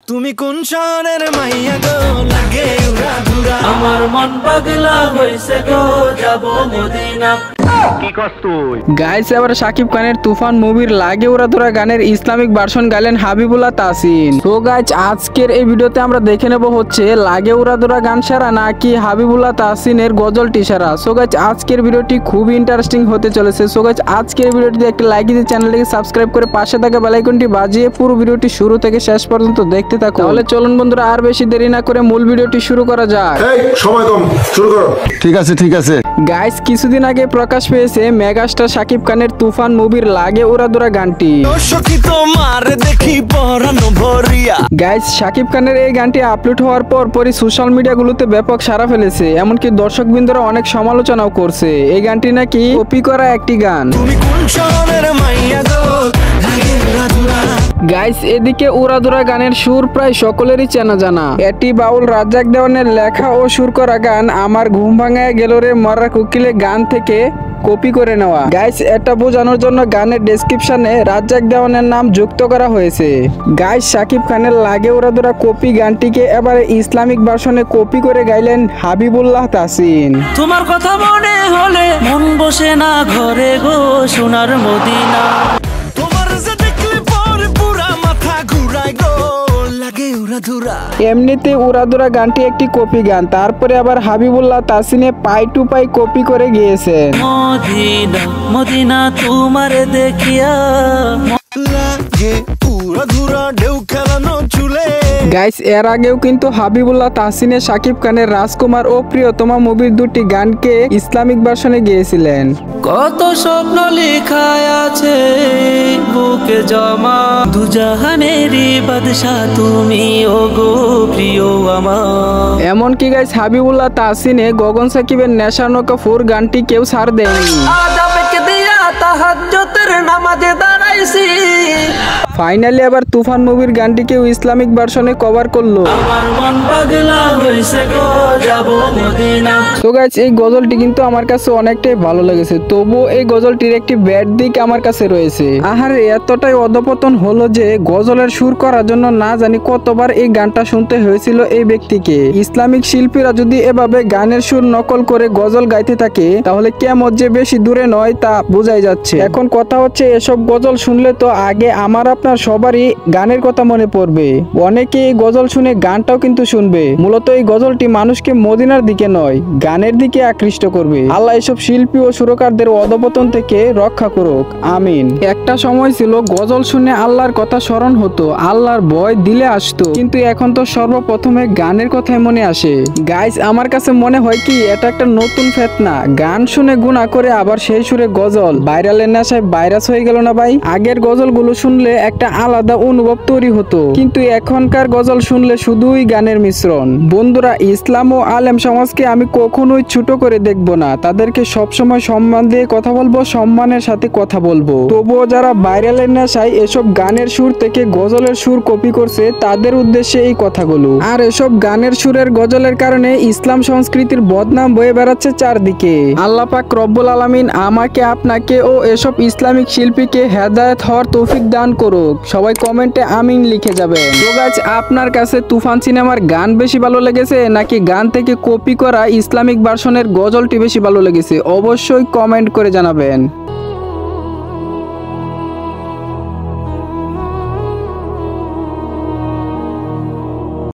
তুমি কোন শহরের মাইয়া গো লাগে উড়াধুরা আমার মন পাগলা হইছে গো যাব মদিনা। কি কস তুই গাইস এবার শাকিব খানের তুফান মুভির লাগে উড়াধুরা গানের ইসলামিক ভার্সন গাইলেন হাবিবুল্লাহ তাহসিন। তো গাইস আজকের এই ভিডিওতে আমরা দেখে নেব হচ্ছে লাগে উড়াধুরা গান সেরা নাকি হাবিবুল্লাহ তাহসিনের গজলটি সেরা। সো গাইস আজকের ভিডিওটি খুবই ইন্টারেস্টিং হতে চলেছে। সো গাইস আজকের ভিডিওটিতে একটা লাইক দিয়ে চ্যানেলটিকে সাবস্ক্রাইব করে পাশে থাকা বেল আইকনটি বাজিয়ে পুরো ভিডিওটি শুরু থেকে শেষ পর্যন্ত দেখতে থাকুন। তাহলে চলুন বন্ধুরা আর বেশি দেরি না করে মূল ভিডিওটি শুরু করা যাক। এই সময় কম, শুরু করো। ঠিক আছে গাইস কিছুদিন আগে প্রকাশ পেয়েছে মেগাস্টার শাকিব খানের তুফান মুভির লাগে উড়াধুরা গানটি। গাইস শাকিব খানের এই গানটি আপলোড হওয়ার পরই সোশ্যাল মিডিয়াগুলোতে ব্যাপক সাড়া ফেলেছে, এমনকি দর্শকবৃন্দরা অনেক সমালোচনাও করছে। এই গানটি নাকি কপি করা একটি গান। গাইস এদিকে উড়াধুরা গানের সুর প্রায় সকলেরই চেনা জানা। এটি বাউল রাজ্জাক দেওয়ানের লেখা ও সুর করা গান আমার ঘুম ভাঙায় গেল রে মরা কোকিলে গান থেকে কপি করে নেওয়া। গাইস এটা বোঝানোর জন্য গানের ডেসক্রিপশনে রাজ্জাক দেওয়ানের নাম যুক্ত করা হয়েছে। গাইস শাকিব খানের লাগে উড়াধুরা কপি গানটিকে এবারে ইসলামিক ভার্সনে কপি করে গাইলেন হাবিবুল্লাহ তাহসিন। তোমার কথা মনে হলে মন বসে না ঘরে গো সোনার মদিনা। এমনিতে উড়াধুরা গানটি একটি কপি গান, তারপরে আবার হাবিবুল্লাহ তাহসিনে পাই টু পাই কপি করে গিয়েছেন। মদিনা মদিনা তোমারে দেখিয়া গাইস এর আগেও কিন্তু হাবিবুল্লাহ তাহসিনের শাকিব খানের রাজকুমার ও প্রিয়তমা মুভির দুটি গানকে ইসলামিক ভার্সনে গিয়েছিলেন। কত স্বপ্ন লেখা আছে বুকে জমা দুজাহানেরই বাদশা তুমি ও গো প্রিয় আমার। এমনকি গাইস হাবিবুল্লাহ তাহসিনে গগন সাকিবের নেশা নৌকা ফোর গানটি কেউ ছাড় দেয়নি। ফাইনালি আবার তুফান মুভির গানটিকেও ইসলামিক ভার্সনে কভার করলো। তো গাইস এই গজলটি কিন্তু আমার কাছে অনেকটাই ভালো লেগেছে, তবুও এই গজলটির একটি ব্যাড দিক আমার কাছে রয়েছে। আহারে এতটাই অধপতন হলো যে গজলের সুর করার জন্য না জানি কতবার এই গানটা শুনতে হয়েছিল এই ব্যক্তিকে। ইসলামিক শিল্পীরা যদি এভাবে গানের সুর নকল করে গজল গাইতে থাকে তাহলে কেমন যে বেশি দূরে নয় তা বোঝাই যাচ্ছে। এখন কথা হচ্ছে এসব গজল শুনলে তো আগে আমার আপনার সবারই গানের কথা মনে পড়বে, অনেকে এই গজল শুনে গানটাও কিন্তু শুনবে। মূলত এই গজলটি মানুষকে মদিনার দিকে নয় গানের দিকে আকৃষ্ট করবে। আল্লাহ এসব শিল্পী ও সুরকারদের অধপতন থেকে রক্ষা করুক, আমিন। একটা সময় ছিল গজল শুনে আল্লাহর কথা স্মরণ হতো, আল্লাহর ভয় দিলে আসতো, কিন্তু এখন তো সর্বপ্রথমে গানের কথাই মনে আসে। গাইস আমার কাছে মনে হয় কি এটা একটা নতুন ফেতনা, গান শুনে গুনাহ করে আবার সেই সুরে গজল ভাইরালের নেশায় ভাইরাস হয়ে গেল না ভাই। আগের গজলগুলো শুনলে একটা আলাদা অনুভব তৈরি হতো, কিন্তু এখনকার গজল শুনলে শুধুই গানের মিশ্রণ। বন্ধুরা ইসলাম ও আলেম সমাজকে আমি কখনোই ছোট করে দেখবো না, তাদেরকে সবসময় সম্মান দিয়ে কথা বলবো, সম্মানের সাথে কথা বলবো। তবুও যারা ভাইরালের নেশায় এসব গানের সুর থেকে গজলের সুর কপি করছে তাদের উদ্দেশ্যে এই কথাগুলো। আর এসব গানের সুরের গজলের কারণে ইসলাম সংস্কৃতির বদনাম বয়ে বেড়াচ্ছে চারদিকে। আল্লাহ পাক রব্বুল আলামিন আমাকে আপনাকে ও এসব ইসলামিক শিল্পীকে হেদায়েত হওয়ার তৌফিক দান করুক। সবাই কমেন্টে আমিন লিখে যাবেন। তো গাইস আপনার কাছে তুফান সিনেমার গান বেশি ভালো লেগেছে নাকি গান থেকে কপি করা ইসলামিক ভার্সনের গজলটি বেশি ভালো লেগেছে? অবশ্যই কমেন্ট করে জানাবেন।